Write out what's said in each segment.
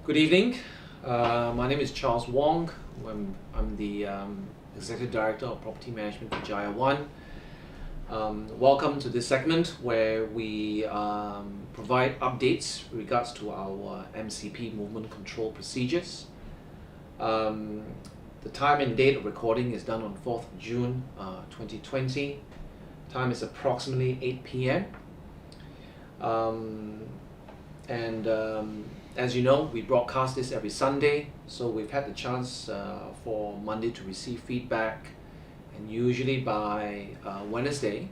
Good evening. My name is Charles Wong. I'm the Executive Director of Property Management for Jaya One. Welcome to this segment where we provide updates with regards to our MCP movement control procedures. The time and date of recording is done on 4th of June 2020. Time is approximately 8 p.m. As you know, we broadcast this every Sunday, so we've had the chance for Monday to receive feedback, and usually by Wednesday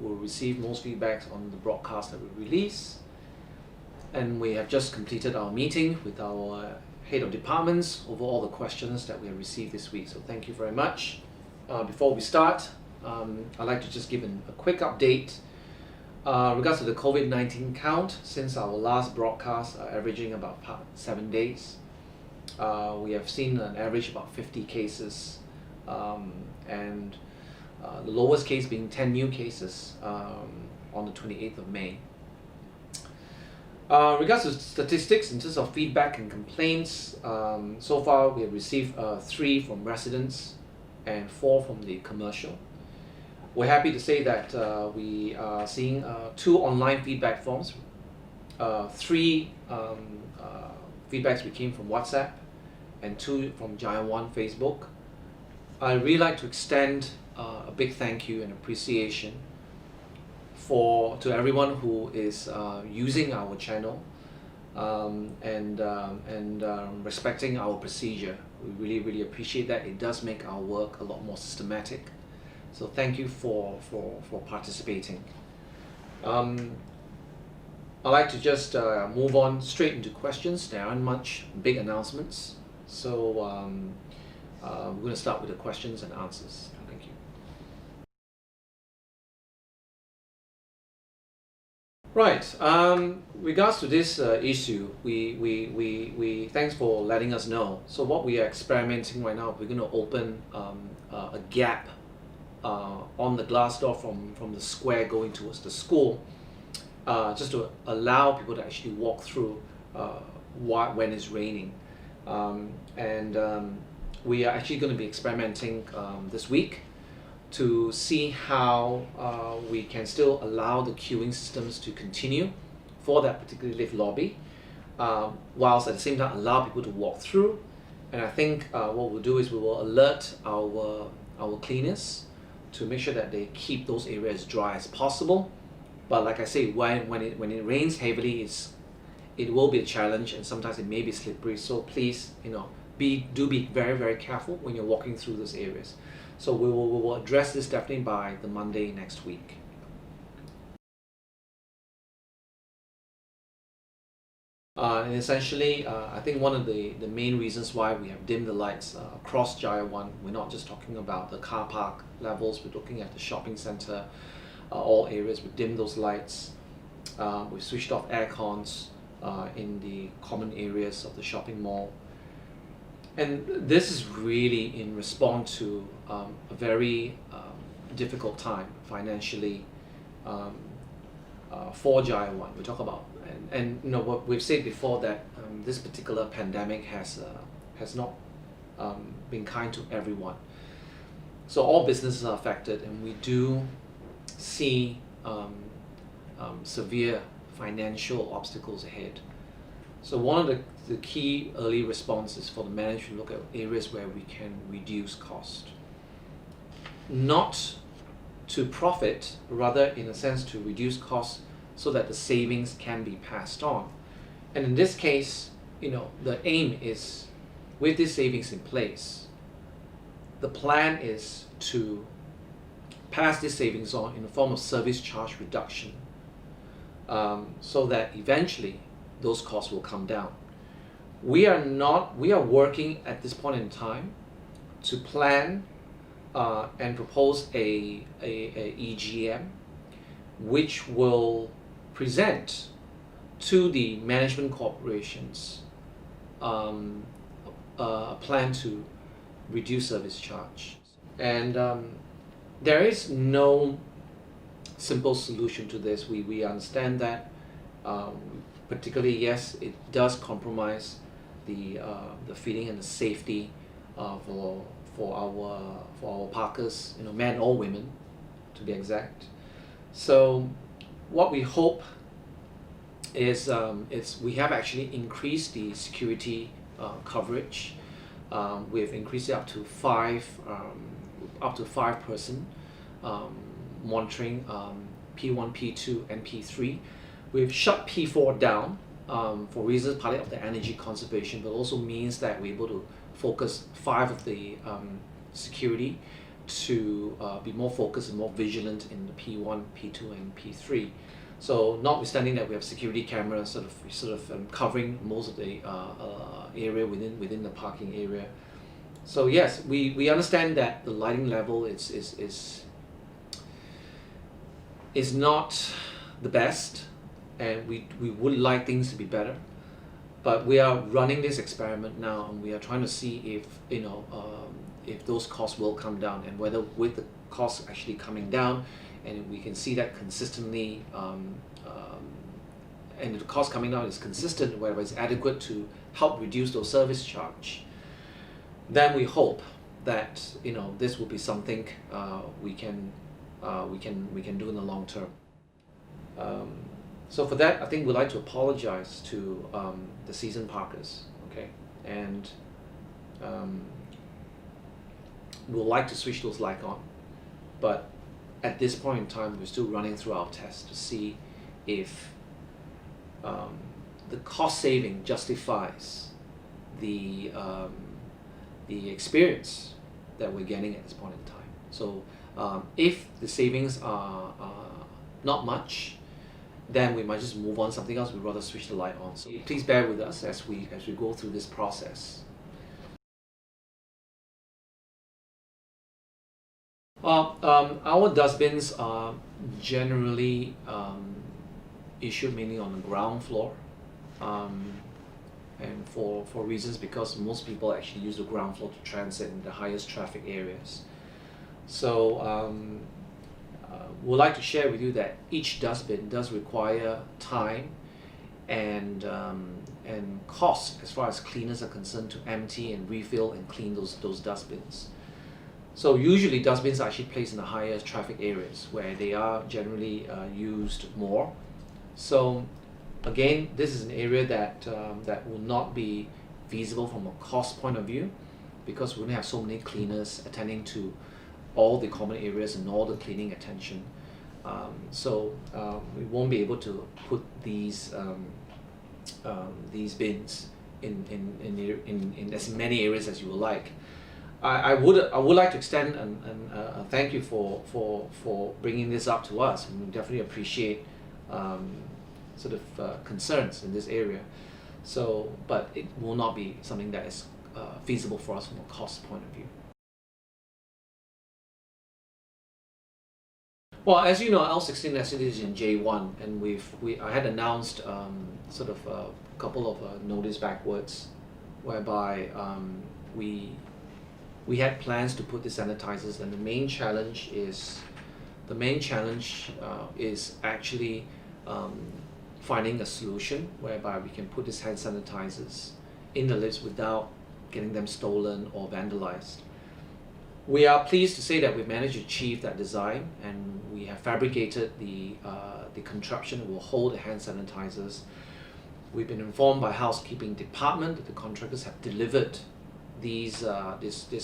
we'll receive most feedbacks on the broadcast that we release. And we have just completed our meeting with our head of departments over all the questions that we have received this week, so thank you very much. Before we start, I'd like to just give a quick update regards to the COVID-19 count. Since our last broadcast, averaging about 7 days, we have seen an average about 50 cases, and the lowest case being 10 new cases on the 28th of May. Regards to statistics in terms of feedback and complaints, so far we have received 3 from residents and 4 from the commercial. We're happy to say that we are seeing 2 online feedback forms, 3 feedbacks we came from WhatsApp, and 2 from Jaya One Facebook. I'd really like to extend a big thank you and appreciation to everyone who is using our channel and respecting our procedure. We really appreciate that. It does make our work a lot more systematic. So thank you for participating. I'd like to just move on straight into questions. There aren't much big announcements, so we're going to start with the questions and answers. Thank you. Right. Regards to this issue, we thanks for letting us know. So what we are experimenting right now, we're going to open a gap on the glass door from the square going towards the school, just to allow people to actually walk through when it's raining. We are actually going to be experimenting this week to see how we can still allow the queuing systems to continue for that particular lift lobby, whilst at the same time allow people to walk through. And I think what we'll do is we will alert our cleaners to make sure that they keep those areas dry as possible. But like I say, when it rains heavily, it will be a challenge, and sometimes it may be slippery. So please, do be very careful when you're walking through those areas. So we will address this definitely by the Monday next week. And essentially, I think one of the main reasons why we have dimmed the lights across Jaya One, we're not just talking about the car park levels, we're looking at the shopping center, all areas. We've dimmed those lights, we've switched off air cons in the common areas of the shopping mall. And this is really in response to a very difficult time financially for Jaya One. We talk about and what we've said before, that this particular pandemic has not been kind to everyone. So all businesses are affected, and we do see severe financial obstacles ahead. So one of the key early responses for the manager to look at areas where we can reduce cost. Not to profit, rather in a sense to reduce costs so that the savings can be passed on. And in this case, the aim is, with these savings in place, the plan is to pass these savings on in the form of service charge reduction, so that eventually those costs will come down. We are working at this point in time to plan and propose a EGM, which will present to the management corporations a plan to reduce service charge. And there is no simple solution to this. We understand that, particularly, yes, it does compromise the feeling and the safety for our parkers, men or women, to be exact. So what we hope is we have actually increased the security coverage. We've increased it up to five person monitoring P1, P2, and P3. We've shut P4 down for reasons partly of the energy conservation, but also means that we're able to focus 5 of the security to be more focused and more vigilant in the P1, P2, and P3. So notwithstanding that we have security cameras sort of covering most of the area within the parking area. So yes, we understand that the lighting level is not the best, and we would like things to be better, but we are running this experiment now, and we are trying to see if those costs will come down, and whether with the costs actually coming down, and we can see that consistently, and the cost coming down is consistent, whether it's adequate to help reduce those service charge, then we hope that this will be something we can do in the long term. So for that, I think we'd like to apologize to the season parkers, okay, and we'd like to switch those lights on, but at this point in time, we're still running through our tests to see if the cost saving justifies the experience that we're getting at this point in time. So if the savings are not much, then we might just move on to something else. We'd rather switch the light on. So please bear with us as we go through this process. Our dustbins are generally issued mainly on the ground floor, and for reasons because most people actually use the ground floor to transit in the highest traffic areas. So we'd like to share with you that each dustbin does require time and cost as far as cleaners are concerned to empty and refill and clean those dustbins. So usually dustbins are actually placed in the higher traffic areas where they are generally used more. So again, this is an area that will not be feasible from a cost point of view, because we only have so many cleaners attending to all the common areas and all the cleaning attention. So we won't be able to put these bins in as many areas as you would like. I would like to extend a thank you for bringing this up to us, and we definitely appreciate concerns in this area. So, but it will not be something that is feasible for us from a cost point of view. Well, as you know, L16 actually is in Jaya One, and I had announced a couple of notice backwards, whereby we had plans to put the sanitizers, and the main challenge is actually finding a solution whereby we can put these hand sanitizers in the lifts without getting them stolen or vandalized. We are pleased to say that we've managed to achieve that design, and we have fabricated the contraption that will hold the hand sanitizers. We've been informed by housekeeping department that the contractors have delivered this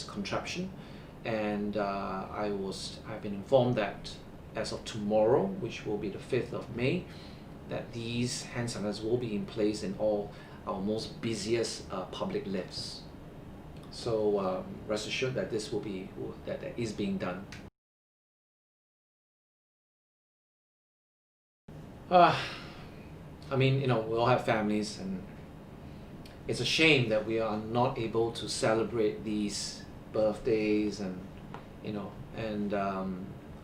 contraption, and I've been informed that as of tomorrow, which will be the 5th of May, that these hand sanitizers will be in place in all our most busiest public lifts. So rest assured that this that is being done. I mean, we all have families, and it's a shame that we are not able to celebrate these birthdays, and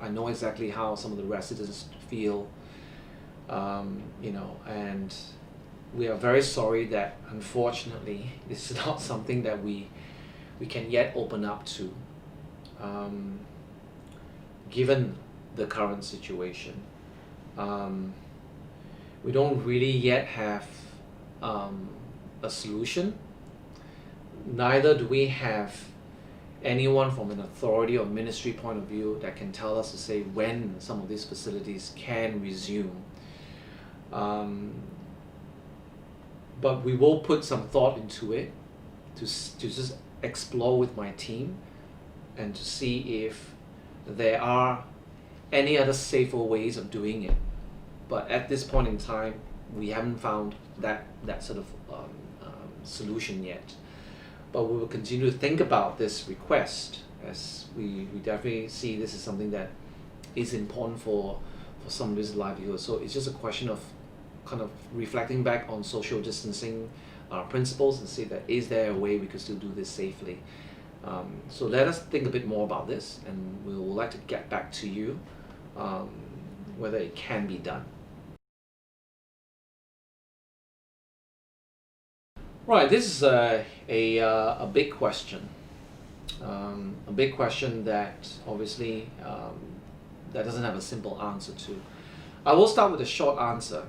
I know exactly how some of the residents feel, and we are very sorry that unfortunately this is not something that we can yet open up to, given the current situation. We don't really yet have a solution neither do we have anyone from an authority or ministry point of view that can tell us to say when some of these facilities can resume. But we will put some thought into it to just explore with my team and to see if there are any other safer ways of doing it. But at this point in time, we haven't found that sort of solution yet. But we will continue to think about this request, as we definitely see this is something that is important for somebody's livelihood. So it's just a question of kind of reflecting back on social distancing principles and see that is there a way we could still do this safely. So let us think a bit more about this, and we would like to get back to you whether it can be done. Right, this is a big question. A big question that obviously that doesn't have a simple answer to. I will start with a short answer.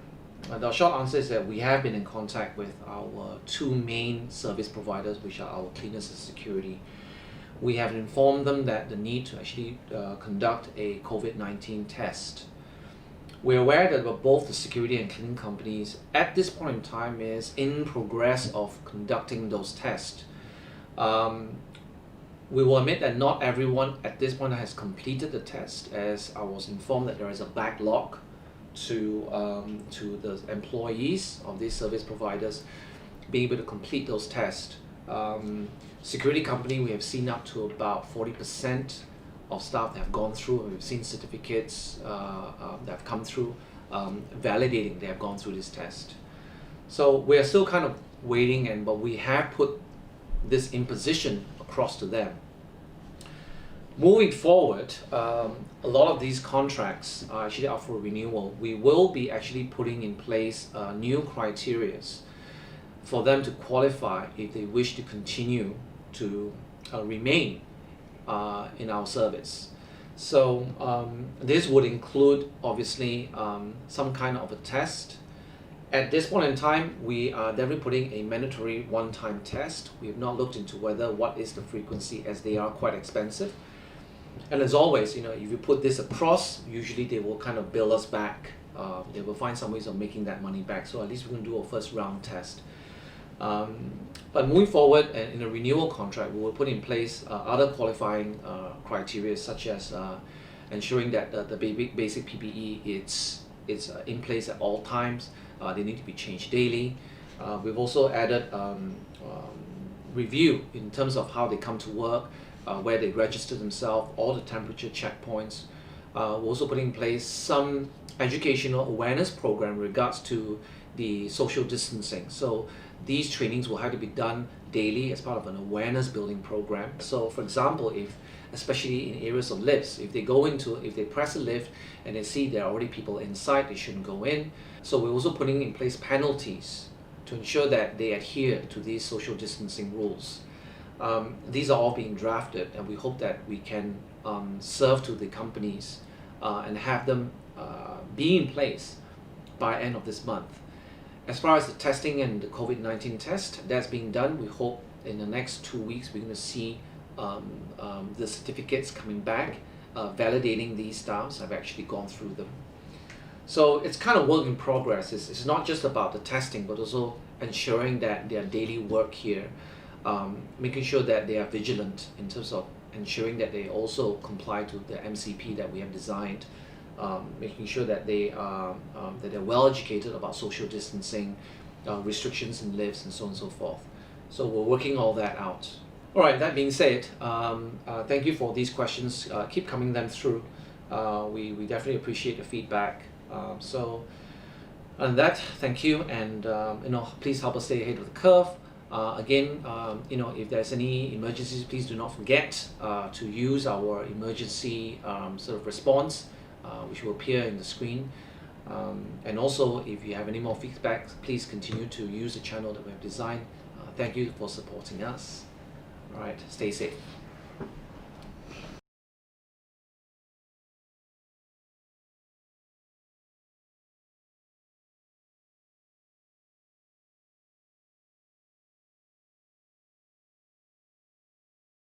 The short answer is that we have been in contact with our two main service providers, which are our cleaners and security. We have informed them that the need to actually conduct a COVID-19 test. We're aware that both the security and cleaning companies at this point in time is in progress of conducting those tests. We will admit that not everyone at this point has completed the test, as I was informed that there is a backlog to the employees of these service providers being able to complete those tests. Security company, we have seen up to about 40% of staff that have gone through. We've seen certificates that have come through validating they have gone through this test. So we are still kind of waiting, but we have put this imposition across to them. Moving forward, a lot of these contracts are actually up for renewal. We will be actually putting in place new criteria for them to qualify if they wish to continue to remain in our service. So this would include obviously some kind of a test. At this point in time, we are definitely putting a mandatory one-time test. We have not looked into what is the frequency, as they are quite expensive. And as always, if you put this across, usually they will kind of bill us back. They will find some ways of making that money back. So at least we're going to do a first round test. But moving forward, in a renewal contract, we will put in place other qualifying criteria, such as ensuring that the basic PPE is in place at all times. They need to be changed daily. We've also added review in terms of how they come to work, where they register themselves, all the temperature checkpoints. We're also putting in place some educational awareness program in regards to the social distancing. So these trainings will have to be done daily as part of an awareness building program. So for example, especially in areas of lifts, if they press a lift and they see there are already people inside, they shouldn't go in. So we're also putting in place penalties to ensure that they adhere to these social distancing rules. These are all being drafted, and we hope that we can serve to the companies and have them be in place by end of this month. As far as the testing and the COVID-19 test that's being done, we hope in the next 2 weeks we're going to see the certificates coming back, validating these staffs have actually gone through them. So it's kind of work in progress. It's not just about the testing, but also ensuring that their daily work here, making sure that they are vigilant in terms of ensuring that they also comply to the MCP that we have designed, making sure that they're well educated about social distancing, restrictions in lifts, and so on and so forth. So we're working all that out. All right, that being said, thank you for these questions. Keep coming them through. We definitely appreciate the feedback. So on that, thank you, and please help us stay ahead of the curve. Again, if there's any emergencies, please do not forget to use our emergency sort of response, which will appear in the screen. And also, if you have any more feedback, please continue to use the channel that we have designed. Thank you for supporting us. All right, stay safe.